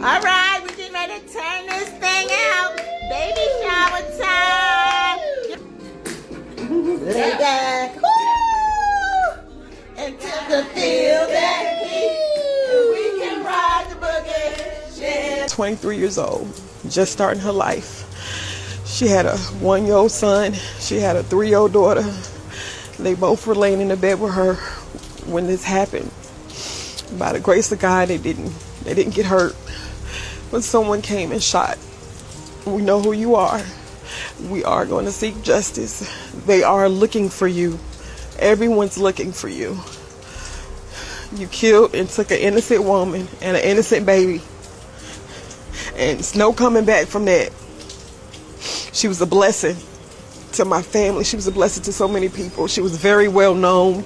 All right, we're getting ready to turn this thing out. Baby shower time. Lay back. Woo! Until the feel that heat. And we can ride the boogie. 23 years old, just starting her life. She had a 1-year-old son. She had a 3-year-old daughter. They both were laying in the bed with her when this happened. By the grace of God, they didn't get hurt. But someone came and shot. We know who you are. We are going to seek justice. They are looking for you. Everyone's looking for you. You killed and took an innocent woman and an innocent baby. And it's no coming back from that. She was a blessing to my family. She was a blessing to so many people. She was very well known,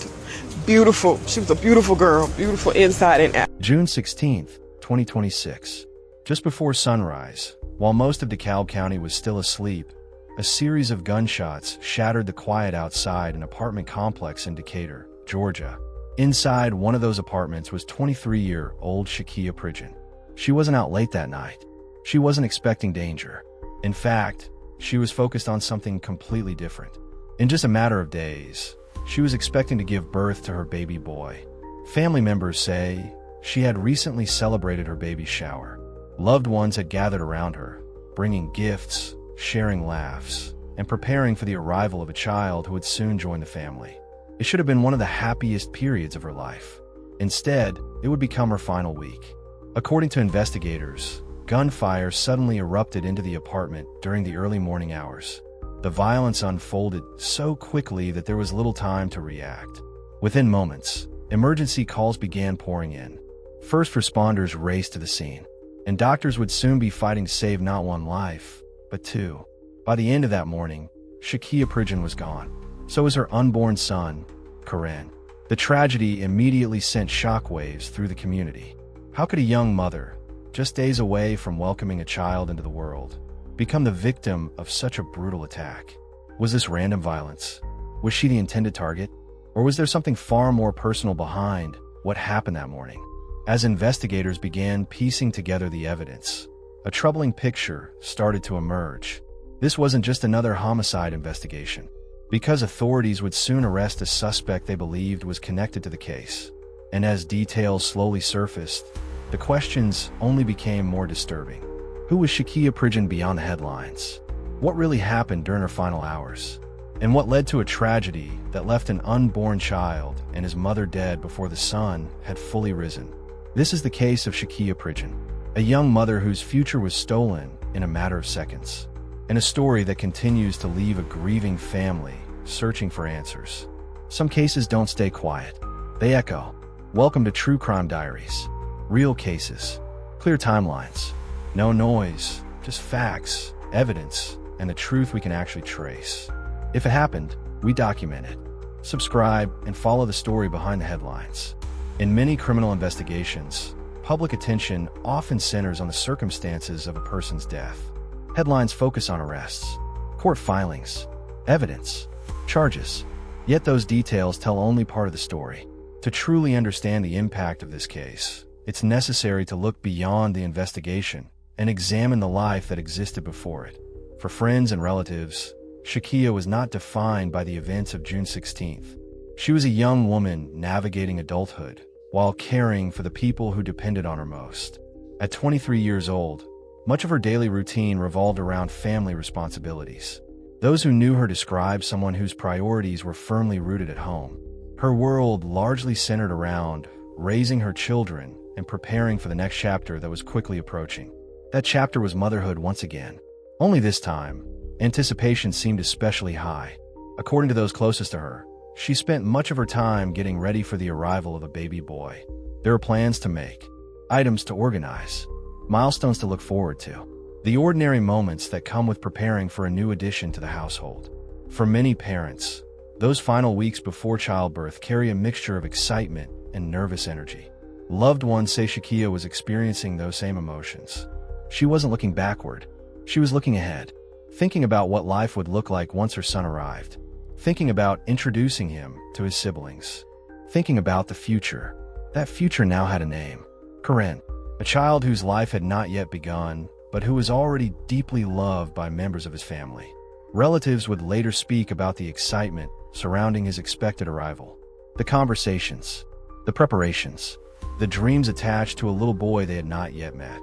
beautiful. She was a beautiful girl, beautiful inside and out. June 16th, 2026. Just before sunrise, while most of DeKalb County was still asleep, a series of gunshots shattered the quiet outside an apartment complex in Decatur, Georgia. Inside one of those apartments was 23-year-old Shakiya Pridgen. She wasn't out late that night. She wasn't expecting danger. In fact, she was focused on something completely different. In just a matter of days, she was expecting to give birth to her baby boy. Family members say she had recently celebrated her baby shower. Loved ones had gathered around her, bringing gifts, sharing laughs, and preparing for the arrival of a child who would soon join the family. It should have been one of the happiest periods of her life. Instead, it would become her final week. According to investigators, gunfire suddenly erupted into the apartment during the early morning hours. The violence unfolded so quickly that there was little time to react. Within moments, emergency calls began pouring in. First responders raced to the scene, and doctors would soon be fighting to save not one life, but two. By the end of that morning, Shakiya Pridgen was gone. So was her unborn son, Karen. The tragedy immediately sent shockwaves through the community. How could a young mother, just days away from welcoming a child into the world, become the victim of such a brutal attack? Was this random violence? Was she the intended target? Or was there something far more personal behind what happened that morning? As investigators began piecing together the evidence, a troubling picture started to emerge. This wasn't just another homicide investigation, because authorities would soon arrest a suspect they believed was connected to the case. And as details slowly surfaced, the questions only became more disturbing. Who was Shakiya Pridgen beyond the headlines? What really happened during her final hours? And what led to a tragedy that left an unborn child and his mother dead before the sun had fully risen? This is the case of Shakiya Pridgen, a young mother whose future was stolen in a matter of seconds, and a story that continues to leave a grieving family searching for answers. Some cases don't stay quiet. They echo. Welcome to True Crime Diaries. Real cases, clear timelines, no noise, just facts, evidence, and the truth we can actually trace. If it happened, we document it. Subscribe and follow the story behind the headlines. In many criminal investigations, public attention often centers on the circumstances of a person's death. Headlines focus on arrests, court filings, evidence, charges. Yet those details tell only part of the story. To truly understand the impact of this case, it's necessary to look beyond the investigation and examine the life that existed before it. For friends and relatives, Shakiya was not defined by the events of June 16th. She was a young woman navigating adulthood while caring for the people who depended on her most. At 23 years old, much of her daily routine revolved around family responsibilities. Those who knew her described someone whose priorities were firmly rooted at home. Her world largely centered around raising her children and preparing for the next chapter that was quickly approaching. That chapter was motherhood once again. Only this time, anticipation seemed especially high. According to those closest to her, she spent much of her time getting ready for the arrival of a baby boy. There were plans to make, items to organize, milestones to look forward to. The ordinary moments that come with preparing for a new addition to the household. For many parents, those final weeks before childbirth carry a mixture of excitement and nervous energy. Loved ones say Shakiya was experiencing those same emotions. She wasn't looking backward. She was looking ahead, thinking about what life would look like once her son arrived, thinking about introducing him to his siblings, thinking about the future. That future now had a name, Karen, a child whose life had not yet begun, but who was already deeply loved by members of his family. Relatives would later speak about the excitement surrounding his expected arrival, the conversations, the preparations, the dreams attached to a little boy they had not yet met.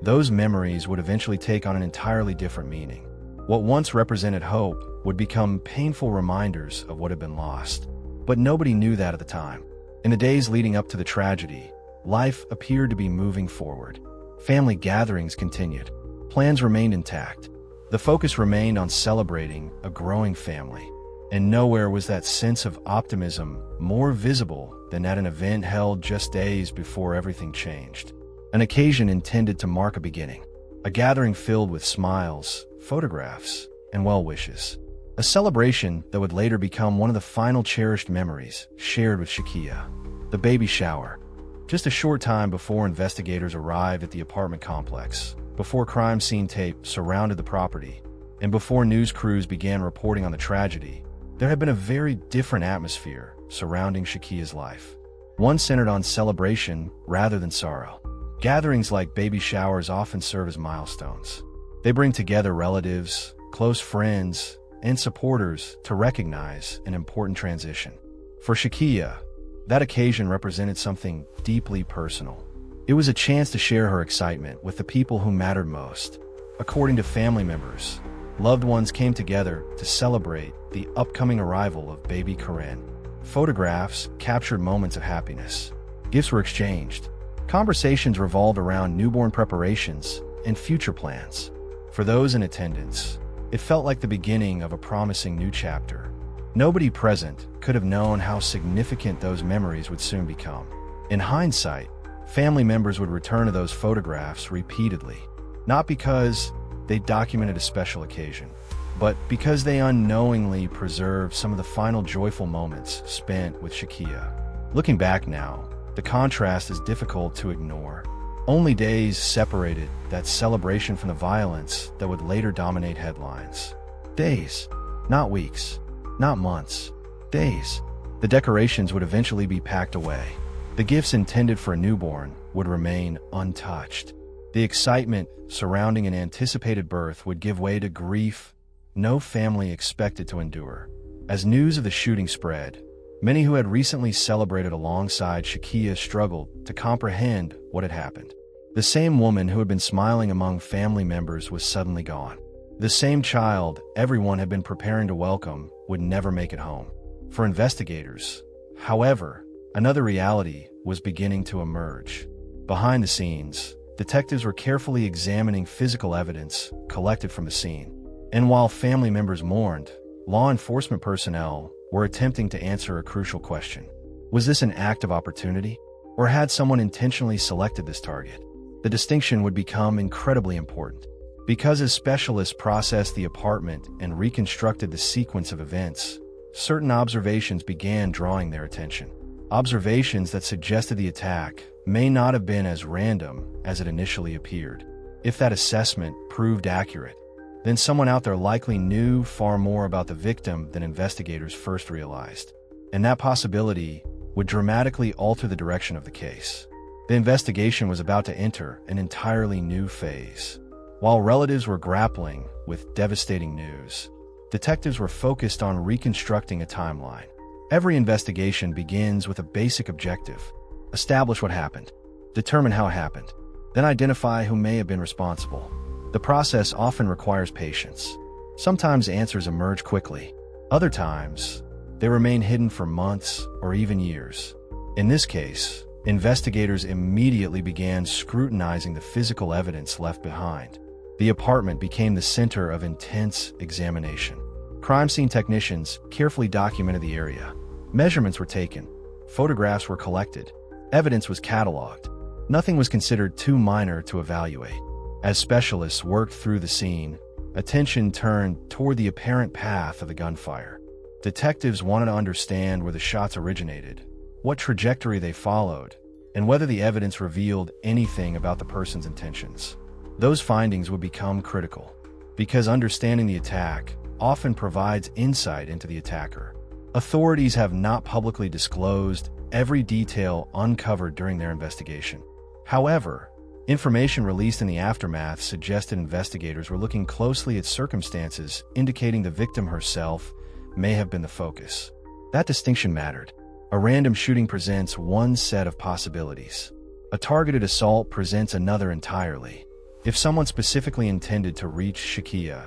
Those memories would eventually take on an entirely different meaning. What once represented hope would become painful reminders of what had been lost. But nobody knew that at the time. In the days leading up to the tragedy, life appeared to be moving forward. Family gatherings continued. Plans remained intact. The focus remained on celebrating a growing family. And nowhere was that sense of optimism more visible than at an event held just days before everything changed. An occasion intended to mark a beginning. A gathering filled with smiles, photographs, and well wishes. A celebration that would later become one of the final cherished memories shared with Shakiya. The baby shower. Just a short time before investigators arrived at the apartment complex, before crime scene tape surrounded the property, and before news crews began reporting on the tragedy, there had been a very different atmosphere surrounding Shakiya's life. One centered on celebration rather than sorrow. Gatherings like baby showers often serve as milestones. They bring together relatives, close friends, and supporters to recognize an important transition. For Shakiya, that occasion represented something deeply personal. It was a chance to share her excitement with the people who mattered most. According to family members, loved ones came together to celebrate the upcoming arrival of baby Corinne. Photographs captured moments of happiness. Gifts were exchanged. Conversations revolved around newborn preparations and future plans. For those in attendance, it felt like the beginning of a promising new chapter. Nobody present could have known how significant those memories would soon become. In hindsight, family members would return to those photographs repeatedly, not because they documented a special occasion, but because they unknowingly preserved some of the final joyful moments spent with Shakiya. Looking back now, the contrast is difficult to ignore. Only days separated that celebration from the violence that would later dominate headlines. Days, not weeks, not months, days. The decorations would eventually be packed away. The gifts intended for a newborn would remain untouched. The excitement surrounding an anticipated birth would give way to grief no family expected to endure. As news of the shooting spread, many who had recently celebrated alongside Shakiya struggled to comprehend what had happened. The same woman who had been smiling among family members was suddenly gone. The same child everyone had been preparing to welcome would never make it home. For investigators, however, another reality was beginning to emerge. Behind the scenes, detectives were carefully examining physical evidence collected from the scene. And while family members mourned, law enforcement personnel were attempting to answer a crucial question. Was this an act of opportunity, or had someone intentionally selected this target? The distinction would become incredibly important. Because as specialists processed the apartment and reconstructed the sequence of events, certain observations began drawing their attention. Observations that suggested the attack may not have been as random as it initially appeared. If that assessment proved accurate, then someone out there likely knew far more about the victim than investigators first realized. And that possibility would dramatically alter the direction of the case. The investigation was about to enter an entirely new phase. While relatives were grappling with devastating news, detectives were focused on reconstructing a timeline. Every investigation begins with a basic objective: establish what happened, determine how it happened, then identify who may have been responsible. The process often requires patience. Sometimes answers emerge quickly. Other times, they remain hidden for months or even years. In this case, investigators immediately began scrutinizing the physical evidence left behind. The apartment became the center of intense examination. Crime scene technicians carefully documented the area. Measurements were taken. Photographs were collected. Evidence was cataloged. Nothing was considered too minor to evaluate. As specialists worked through the scene, attention turned toward the apparent path of the gunfire. Detectives wanted to understand where the shots originated, what trajectory they followed, and whether the evidence revealed anything about the person's intentions. Those findings would become critical, because understanding the attack often provides insight into the attacker. Authorities have not publicly disclosed every detail uncovered during their investigation. However, Information released in the aftermath suggested investigators were looking closely at circumstances indicating the victim herself may have been the focus. That distinction mattered. A random shooting presents one set of possibilities. A targeted assault presents another entirely. If someone specifically intended to reach Shakiya,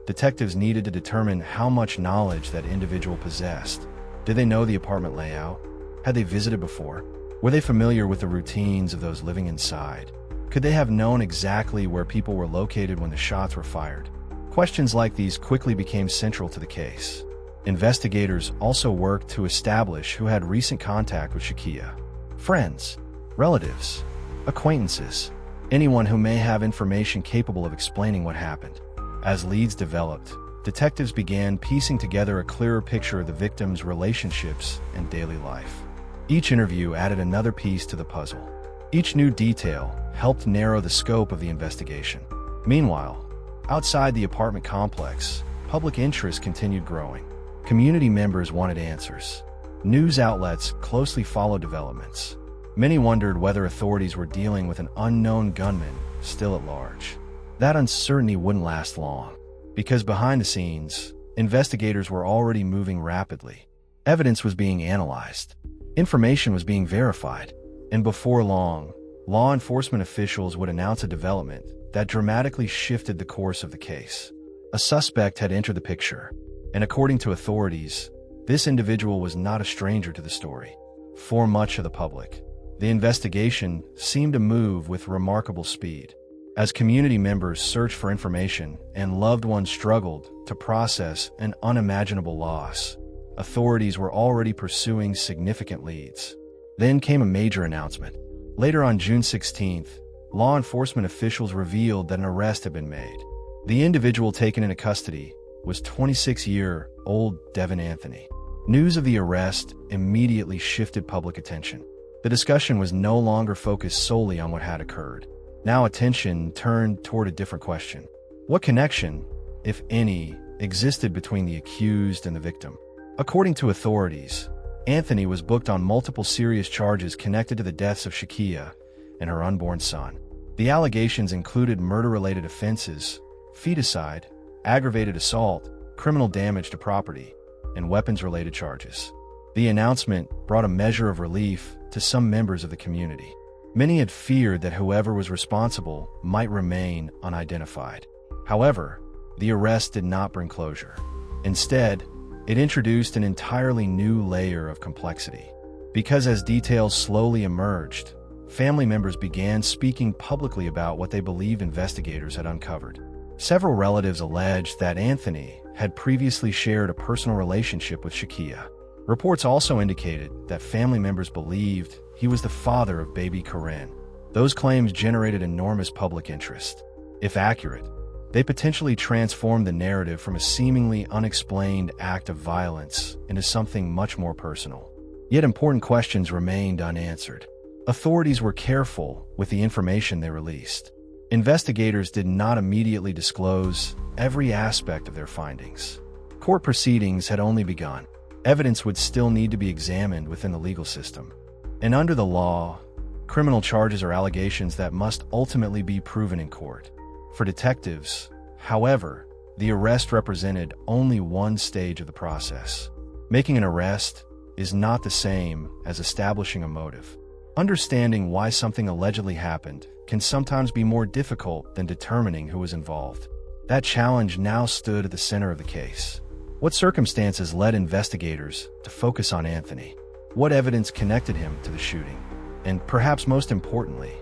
detectives needed to determine how much knowledge that individual possessed. Did they know the apartment layout? Had they visited before? Were they familiar with the routines of those living inside? Could they have known exactly where people were located when the shots were fired? Questions like these quickly became central to the case. Investigators also worked to establish who had recent contact with Shakiya. Friends, relatives, acquaintances, anyone who may have information capable of explaining what happened. As leads developed, detectives began piecing together a clearer picture of the victim's relationships and daily life. Each interview added another piece to the puzzle. Each new detail helped narrow the scope of the investigation. Meanwhile, outside the apartment complex, public interest continued growing. Community members wanted answers. News outlets closely followed developments. Many wondered whether authorities were dealing with an unknown gunman still at large. That uncertainty wouldn't last long, because behind the scenes, investigators were already moving rapidly. Evidence was being analyzed. Information was being verified. And before long, law enforcement officials would announce a development that dramatically shifted the course of the case. A suspect had entered the picture, and according to authorities, this individual was not a stranger to the story. For much of the public, the investigation seemed to move with remarkable speed. As community members searched for information and loved ones struggled to process an unimaginable loss, authorities were already pursuing significant leads. Then came a major announcement. Later on June 16th, law enforcement officials revealed that an arrest had been made. The individual taken into custody was 26-year-old Devin Anthony. News of the arrest immediately shifted public attention. The discussion was no longer focused solely on what had occurred. Now attention turned toward a different question. What connection, if any, existed between the accused and the victim? According to authorities, Anthony was booked on multiple serious charges connected to the deaths of Shakiya and her unborn son. The allegations included murder-related offenses, feticide, aggravated assault, criminal damage to property, and weapons-related charges. The announcement brought a measure of relief to some members of the community. Many had feared that whoever was responsible might remain unidentified. However, the arrest did not bring closure. Instead, it introduced an entirely new layer of complexity. Because as details slowly emerged, family members began speaking publicly about what they believed investigators had uncovered. Several relatives alleged that Anthony had previously shared a personal relationship with Shakiya. Reports also indicated that family members believed he was the father of baby Corinne. Those claims generated enormous public interest. If accurate, they potentially transformed the narrative from a seemingly unexplained act of violence into something much more personal. Yet important questions remained unanswered. Authorities were careful with the information they released. Investigators did not immediately disclose every aspect of their findings. Court proceedings had only begun. Evidence would still need to be examined within the legal system. And under the law, criminal charges are allegations that must ultimately be proven in court. For detectives, however, the arrest represented only one stage of the process. Making an arrest is not the same as establishing a motive. Understanding why something allegedly happened can sometimes be more difficult than determining who was involved. That challenge now stood at the center of the case. What circumstances led investigators to focus on Anthony? What evidence connected him to the shooting? And perhaps most importantly,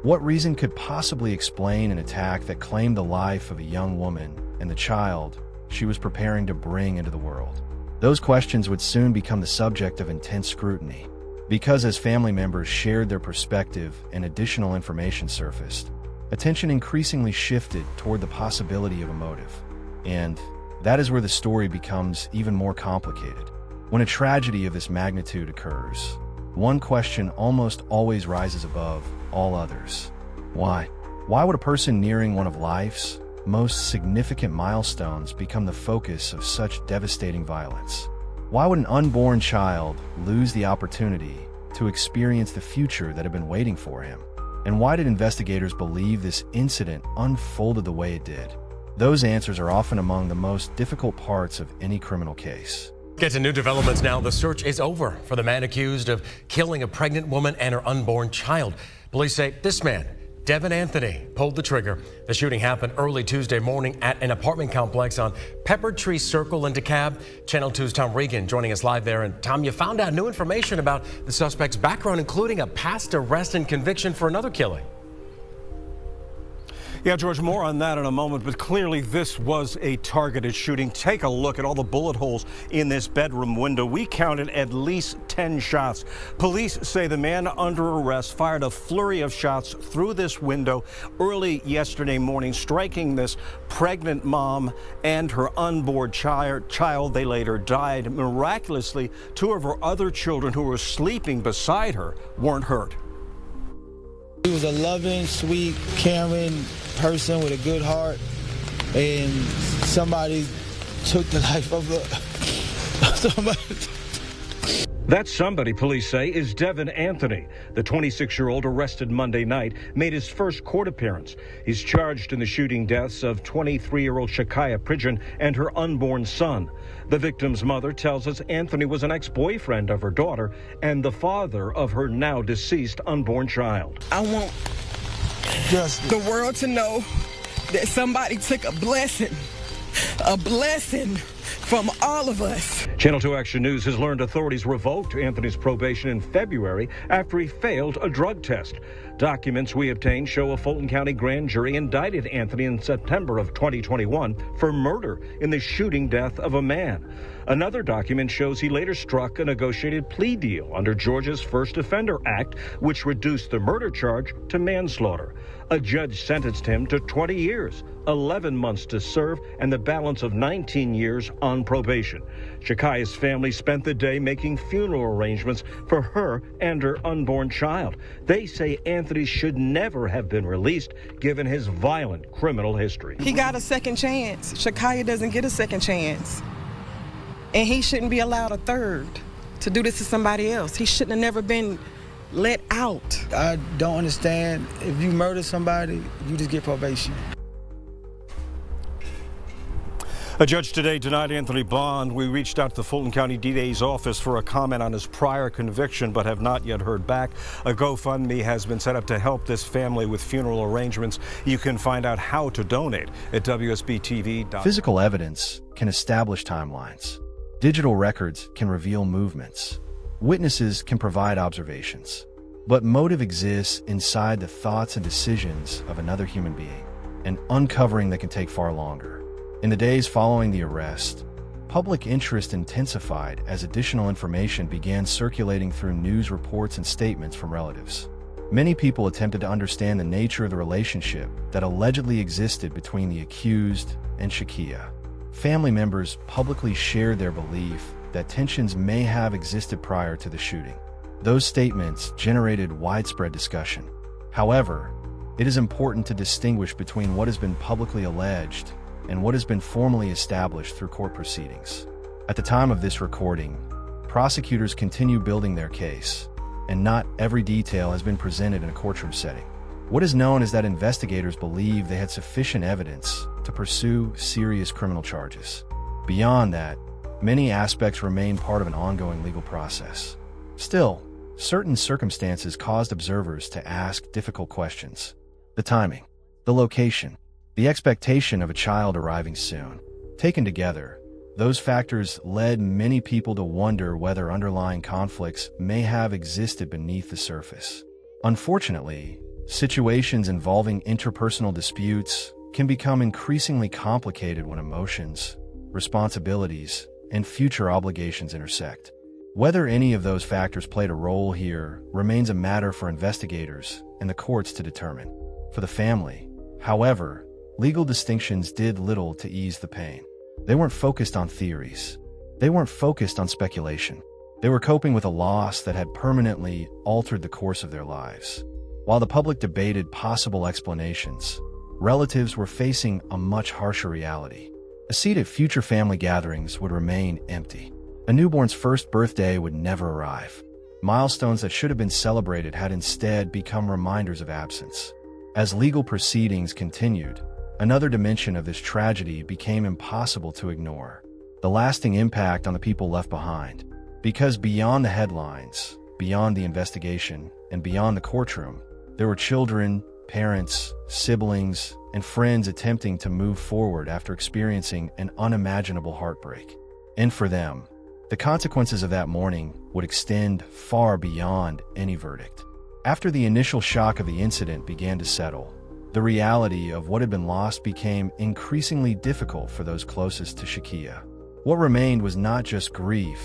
what reason could possibly explain an attack that claimed the life of a young woman and the child she was preparing to bring into the world? Those questions would soon become the subject of intense scrutiny, because as family members shared their perspective and additional information surfaced, attention increasingly shifted toward the possibility of a motive. And that is where the story becomes even more complicated. When a tragedy of this magnitude occurs, one question almost always rises above all others. Why? Why would a person nearing one of life's most significant milestones become the focus of such devastating violence? Why would an unborn child lose the opportunity to experience the future that had been waiting for him? And why did investigators believe this incident unfolded the way it did? Those answers are often among the most difficult parts of any criminal case. Get to new developments now. The search is over for the man accused of killing a pregnant woman and her unborn child. Police say this man, Devin Anthony, pulled the trigger. The shooting happened early Tuesday morning at an apartment complex on Pepper Tree Circle in DeKalb. Channel 2's Tom Regan joining us live there. And Tom, you found out new information about the suspect's background, including a past arrest and conviction for another killing. Yeah, George, more on that in a moment, but clearly this was a targeted shooting. Take a look at all the bullet holes in this bedroom window. We counted at least 10 shots. Police say the man under arrest fired a flurry of shots through this window early yesterday morning, striking this pregnant mom and her unborn child. They later died. Miraculously, two of her other children who were sleeping beside her weren't hurt. He was a loving, sweet, caring person with a good heart, and somebody took the life of somebody. That somebody, police say, is Devin Anthony. The 26-year-old arrested Monday night made his first court appearance. He's charged in the shooting deaths of 23-year-old Shakiya Pridgen and her unborn son. The victim's mother tells us Anthony was an ex-boyfriend of her daughter and the father of her now deceased unborn child. I want the world to know that somebody took a blessing from all of us. Channel 2 Action News has learned authorities revoked Anthony's probation in February after he failed a drug test. Documents we obtained show a Fulton County grand jury indicted Anthony in September of 2021 for murder in the shooting death of a man. Another document shows he later struck a negotiated plea deal under Georgia's First Offender Act, which reduced the murder charge to manslaughter. A judge sentenced him to 20 years, 11 months to serve, and the balance of 19 years on probation. Shakiya's family spent the day making funeral arrangements for her and her unborn child. They say Anthony should never have been released, given his violent criminal history. He got a second chance. Shakiya doesn't get a second chance. And he shouldn't be allowed a third to do this to somebody else. He shouldn't have never been let out. I don't understand. If you murder somebody, you just get probation. A judge today denied Anthony bond. We reached out to the Fulton County DA's office for a comment on his prior conviction, but have not yet heard back. A GoFundMe has been set up to help this family with funeral arrangements. You can find out how to donate at WSBTV. Physical evidence can establish timelines. Digital records can reveal movements. Witnesses can provide observations. But motive exists inside the thoughts and decisions of another human being, an uncovering that can take far longer. In the days following the arrest, public interest intensified as additional information began circulating through news reports and statements from relatives. Many people attempted to understand the nature of the relationship that allegedly existed between the accused and Shakiya. Family members publicly shared their belief that tensions may have existed prior to the shooting. Those statements generated widespread discussion. However, it is important to distinguish between what has been publicly alleged and what has been formally established through court proceedings. At the time of this recording, prosecutors continue building their case, and not every detail has been presented in a courtroom setting. What is known is that investigators believe they had sufficient evidence to pursue serious criminal charges. Beyond that, many aspects remain part of an ongoing legal process. Still, certain circumstances caused observers to ask difficult questions. The timing, the location, the expectation of a child arriving soon. Taken together, those factors led many people to wonder whether underlying conflicts may have existed beneath the surface. Unfortunately, situations involving interpersonal disputes can become increasingly complicated when emotions, responsibilities, and future obligations intersect. Whether any of those factors played a role here remains a matter for investigators and the courts to determine. For the family, however, legal distinctions did little to ease the pain. They weren't focused on theories. They weren't focused on speculation. They were coping with a loss that had permanently altered the course of their lives. While the public debated possible explanations, relatives were facing a much harsher reality. A seat at future family gatherings would remain empty. A newborn's first birthday would never arrive. Milestones that should have been celebrated had instead become reminders of absence. As legal proceedings continued, another dimension of this tragedy became impossible to ignore: the lasting impact on the people left behind. Because beyond the headlines, beyond the investigation, and beyond the courtroom, there were children, parents, siblings, and friends attempting to move forward after experiencing an unimaginable heartbreak. And for them, the consequences of that morning would extend far beyond any verdict. After the initial shock of the incident began to settle, the reality of what had been lost became increasingly difficult for those closest to Shakiya. What remained was not just grief,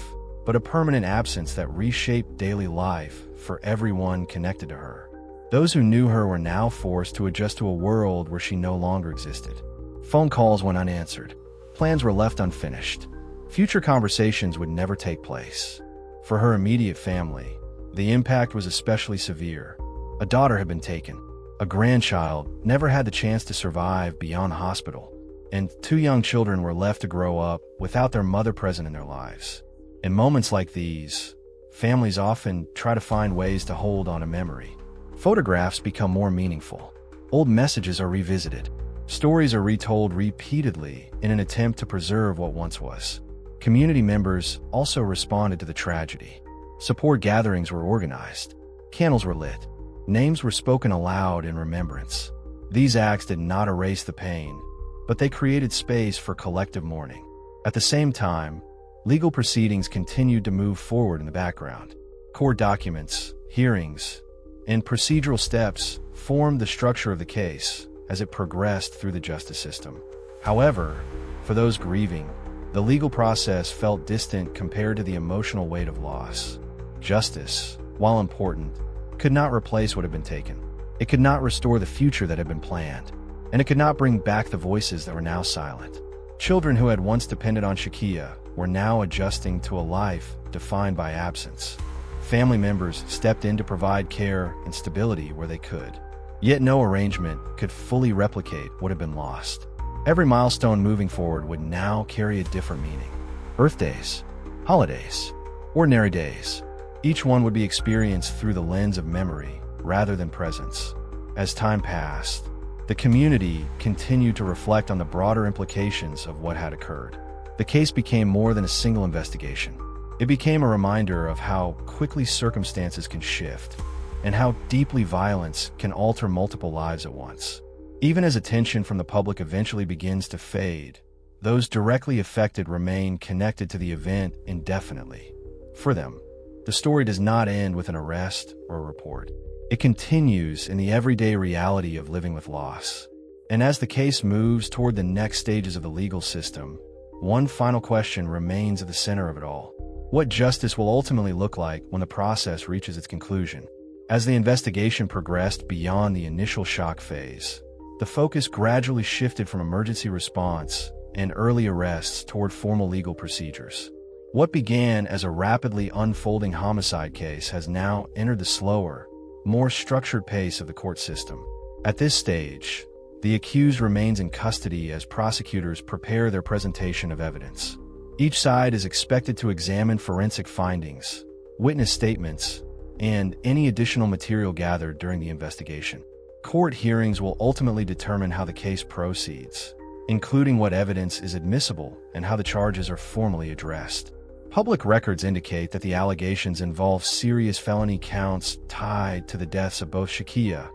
but a permanent absence that reshaped daily life for everyone connected to her. Those who knew her were now forced to adjust to a world where she no longer existed. Phone calls went unanswered. Plans were left unfinished. Future conversations would never take place. For her immediate family, the impact was especially severe. A daughter had been taken. A grandchild never had the chance to survive beyond the hospital. And 2 young children were left to grow up without their mother present in their lives. In moments like these, families often try to find ways to hold on to memory. Photographs become more meaningful. Old messages are revisited. Stories are retold repeatedly in an attempt to preserve what once was. Community members also responded to the tragedy. Support gatherings were organized. Candles were lit. Names were spoken aloud in remembrance. These acts did not erase the pain, but they created space for collective mourning. At the same time, legal proceedings continued to move forward in the background. Court documents, hearings, and procedural steps formed the structure of the case as it progressed through the justice system. However, for those grieving, the legal process felt distant compared to the emotional weight of loss. Justice, while important, could not replace what had been taken. It could not restore the future that had been planned, and it could not bring back the voices that were now silent. Children who had once depended on Shakiya were now adjusting to a life defined by absence. Family members stepped in to provide care and stability where they could. Yet no arrangement could fully replicate what had been lost. Every milestone moving forward would now carry a different meaning. Birthdays, holidays, ordinary days. Each one would be experienced through the lens of memory rather than presence. As time passed, the community continued to reflect on the broader implications of what had occurred. The case became more than a single investigation. It became a reminder of how quickly circumstances can shift and how deeply violence can alter multiple lives at once. Even as attention from the public eventually begins to fade, those directly affected remain connected to the event indefinitely. For them, the story does not end with an arrest or a report. It continues in the everyday reality of living with loss. And as the case moves toward the next stages of the legal system, one final question remains at the center of it all. What justice will ultimately look like when the process reaches its conclusion? As the investigation progressed beyond the initial shock phase, the focus gradually shifted from emergency response and early arrests toward formal legal procedures. What began as a rapidly unfolding homicide case has now entered the slower, more structured pace of the court system. At this stage, the accused remains in custody as prosecutors prepare their presentation of evidence. Each side is expected to examine forensic findings, witness statements, and any additional material gathered during the investigation. Court hearings will ultimately determine how the case proceeds, including what evidence is admissible and how the charges are formally addressed. Public records indicate that the allegations involve serious felony counts tied to the deaths of both Shakiya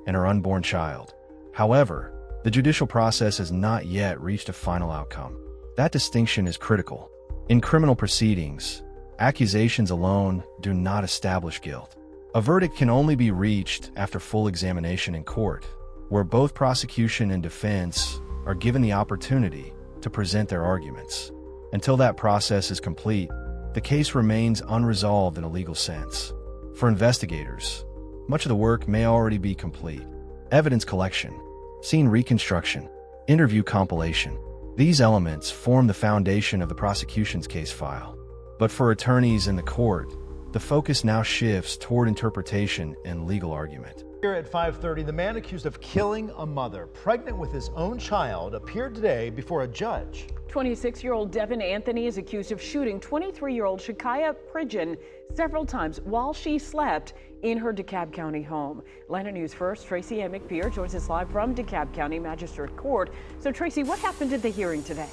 and her unborn child. However, the judicial process has not yet reached a final outcome. That distinction is critical. In criminal proceedings, accusations alone do not establish guilt. A verdict can only be reached after full examination in court, where both prosecution and defense are given the opportunity to present their arguments. Until that process is complete, the case remains unresolved in a legal sense. For investigators, much of the work may already be complete. Evidence collection, scene reconstruction, interview compilation. These elements form the foundation of the prosecution's case file. But for attorneys in the court, the focus now shifts toward interpretation and legal argument. Here at 5:30, the man accused of killing a mother pregnant with his own child appeared today before a judge. 26-year-old Devin Anthony is accused of shooting 23-year-old Shakiya Pridgen several times while she slept in her DeKalb County home. Atlanta News First, Tracy Ann McPeer joins us live from DeKalb County Magistrate Court. So Tracy, what happened at the hearing today?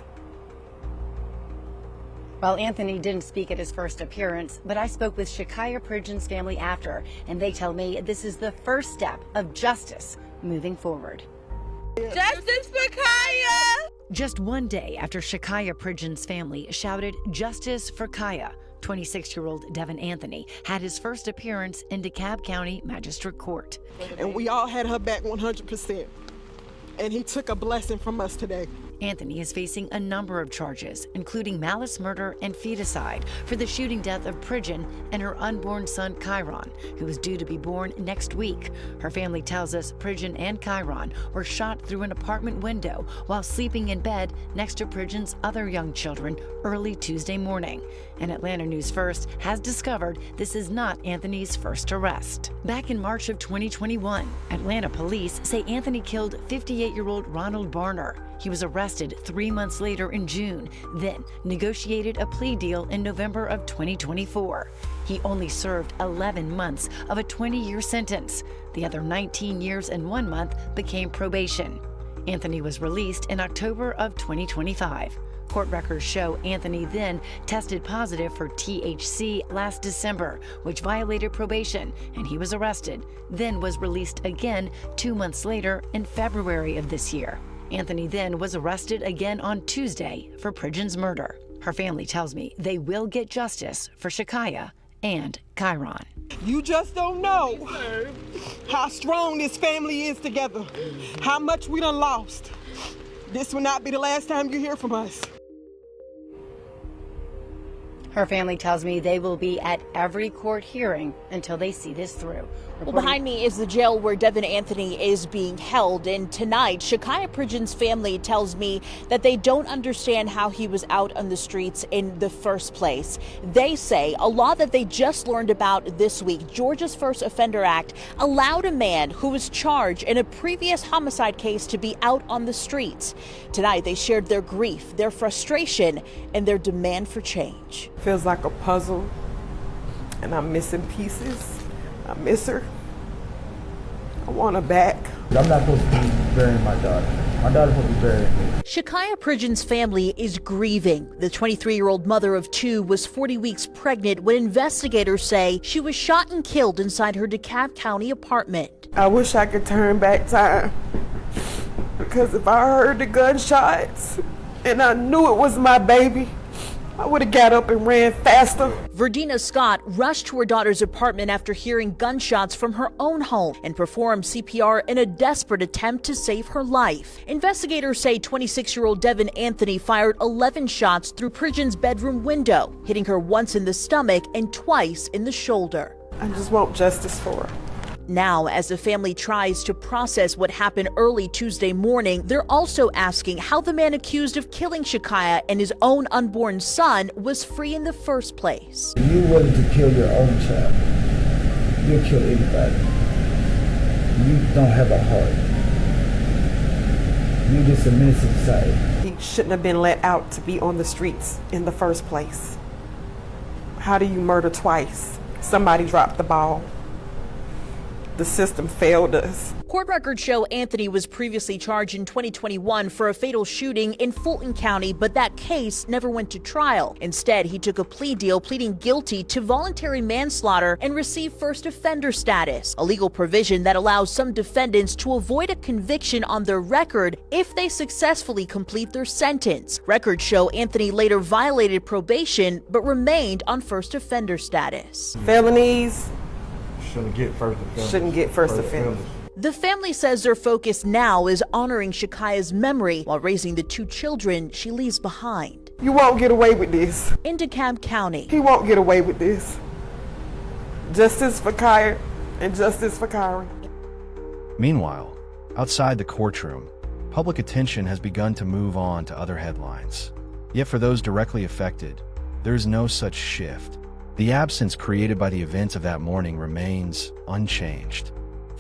Well, Anthony didn't speak at his first appearance, but I spoke with Shakiya Pridgen's family after, and they tell me this is the first step of justice moving forward. Justice for Kaya! Just one day after Shakiya Pridgen's family shouted justice for Kaya, 26-year-old Devin Anthony had his first appearance in DeKalb County Magistrate Court. And we all had her back 100%. And he took a blessing from us today. Anthony is facing a number of charges, including malice murder and feticide for the shooting death of Pridgen and her unborn son, Kyron, who is due to be born next week. Her family tells us Pridgen and Kyron were shot through an apartment window while sleeping in bed next to Pridgen's other young children early Tuesday morning. And Atlanta News First has discovered this is not Anthony's first arrest. Back in March of 2021, Atlanta police say Anthony killed 58-year-old Ronald Barner. He was arrested 3 months later in June, then negotiated a plea deal in November of 2024. He only served 11 months of a 20-year sentence. The other 19 years and 1 month became probation. Anthony was released in October of 2025. Court records show Anthony then tested positive for THC last December, which violated probation, and he was arrested, then was released again 2 months later in February of this year. Anthony then was arrested again on Tuesday for Pridgen's murder. Her family tells me they will get justice for Shakiya and Kyron. You just don't know how strong this family is together, how much we done lost. This will not be the last time you hear from us. Her family tells me they will be at every court hearing until they see this through. Well, behind me is the jail where Devin Anthony is being held, and tonight Shakiya Pridgen's family tells me that they don't understand how he was out on the streets in the first place. They say a law that they just learned about this week, Georgia's First Offender Act, allowed a man who was charged in a previous homicide case to be out on the streets. Tonight they shared their grief, their frustration, and their demand for change. Feels like a puzzle, and I'm missing pieces. I miss her. I want her back. I'm not supposed to be burying my daughter. My daughter's supposed to be buried. Shakiya Pridgen's family is grieving. The 23-year-old mother of two was 40 weeks pregnant when investigators say she was shot and killed inside her DeKalb County apartment. I wish I could turn back time, because if I heard the gunshots and I knew it was my baby, I would have got up and ran faster. Verdina Scott rushed to her daughter's apartment after hearing gunshots from her own home and performed CPR in a desperate attempt to save her life. Investigators say 26-year-old Devin Anthony fired 11 shots through Pridgen's bedroom window, hitting her once in the stomach and twice in the shoulder. I just want justice for her. Now, as the family tries to process what happened early Tuesday morning, they're also asking how the man accused of killing Shakiya and his own unborn son was free in the first place. You willing to kill your own child. You'll kill anybody. You don't have a heart. You're just a menace to society. He shouldn't have been let out to be on the streets in the first place. How do you murder twice? Somebody dropped the ball. The system failed us. Court records show Anthony was previously charged in 2021 for a fatal shooting in Fulton County, but that case never went to trial. Instead, he took a plea deal pleading guilty to voluntary manslaughter and received first offender status, a legal provision that allows some defendants to avoid a conviction on their record if they successfully complete their sentence. Records show Anthony later violated probation but remained on first offender status. Felonies Shouldn't get first offenders. The family says their focus now is honoring Shakiya's memory while raising the two children she leaves behind. You won't get away with this. In DeKalb County. He won't get away with this. Justice for Kaya and justice for Kyron. Meanwhile, outside the courtroom, public attention has begun to move on to other headlines. Yet for those directly affected, there is no such shift. The absence created by the events of that morning remains unchanged.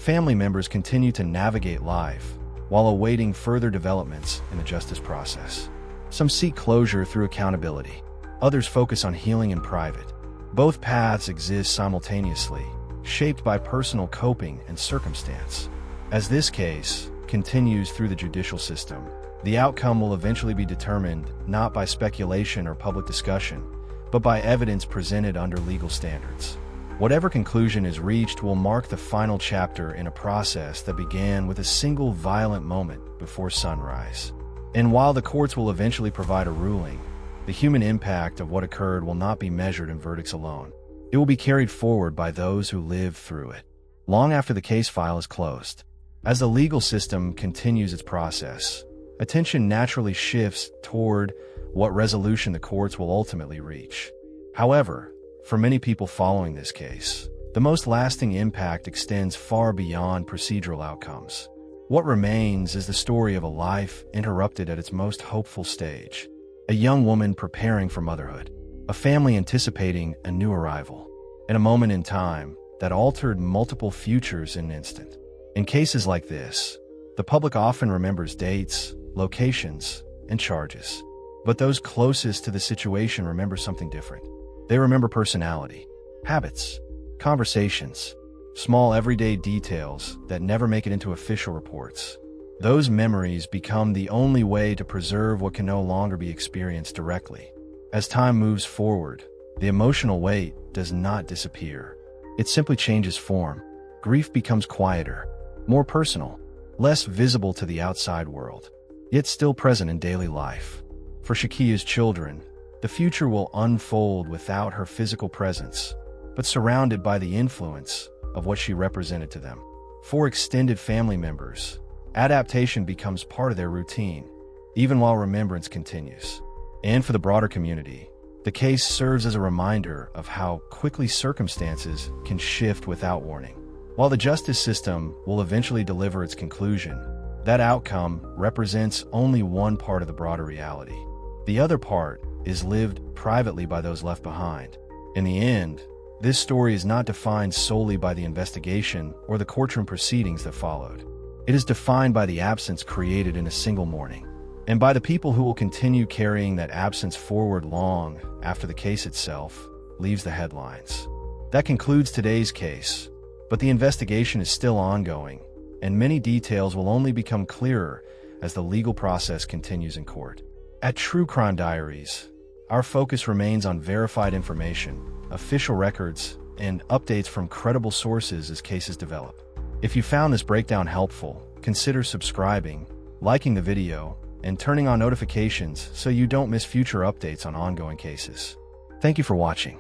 family members continue to navigate life while awaiting further developments in the justice process. Some seek closure through accountability. Others focus on healing in private. Both paths exist simultaneously, shaped by personal coping and circumstance. As this case continues through the judicial system, the outcome will eventually be determined not by speculation or public discussion, but by evidence presented under legal standards. Whatever conclusion is reached will mark the final chapter in a process that began with a single violent moment before sunrise. And while the courts will eventually provide a ruling, the human impact of what occurred will not be measured in verdicts alone. It will be carried forward by those who lived through it, long after the case file is closed. As the legal system continues its process, attention naturally shifts toward what resolution the courts will ultimately reach. However, for many people following this case, the most lasting impact extends far beyond procedural outcomes. What remains is the story of a life interrupted at its most hopeful stage. A young woman preparing for motherhood, a family anticipating a new arrival, and a moment in time that altered multiple futures in an instant. In cases like this, the public often remembers dates, locations, and charges. But those closest to the situation remember something different. They remember personality, habits, conversations, small everyday details that never make it into official reports. Those memories become the only way to preserve what can no longer be experienced directly. As time moves forward, the emotional weight does not disappear. It simply changes form. Grief becomes quieter, more personal, less visible to the outside world, yet still present in daily life. For Shakiya's children, the future will unfold without her physical presence, but surrounded by the influence of what she represented to them. For extended family members, adaptation becomes part of their routine, even while remembrance continues. And for the broader community, the case serves as a reminder of how quickly circumstances can shift without warning. While the justice system will eventually deliver its conclusion, that outcome represents only one part of the broader reality. The other part is lived privately by those left behind. In the end, this story is not defined solely by the investigation or the courtroom proceedings that followed. It is defined by the absence created in a single morning, and by the people who will continue carrying that absence forward long after the case itself leaves the headlines. That concludes today's case, but the investigation is still ongoing, and many details will only become clearer as the legal process continues in court. At True Crime Diaries, our focus remains on verified information, official records, and updates from credible sources as cases develop. If you found this breakdown helpful, consider subscribing, liking the video, and turning on notifications so you don't miss future updates on ongoing cases. Thank you for watching.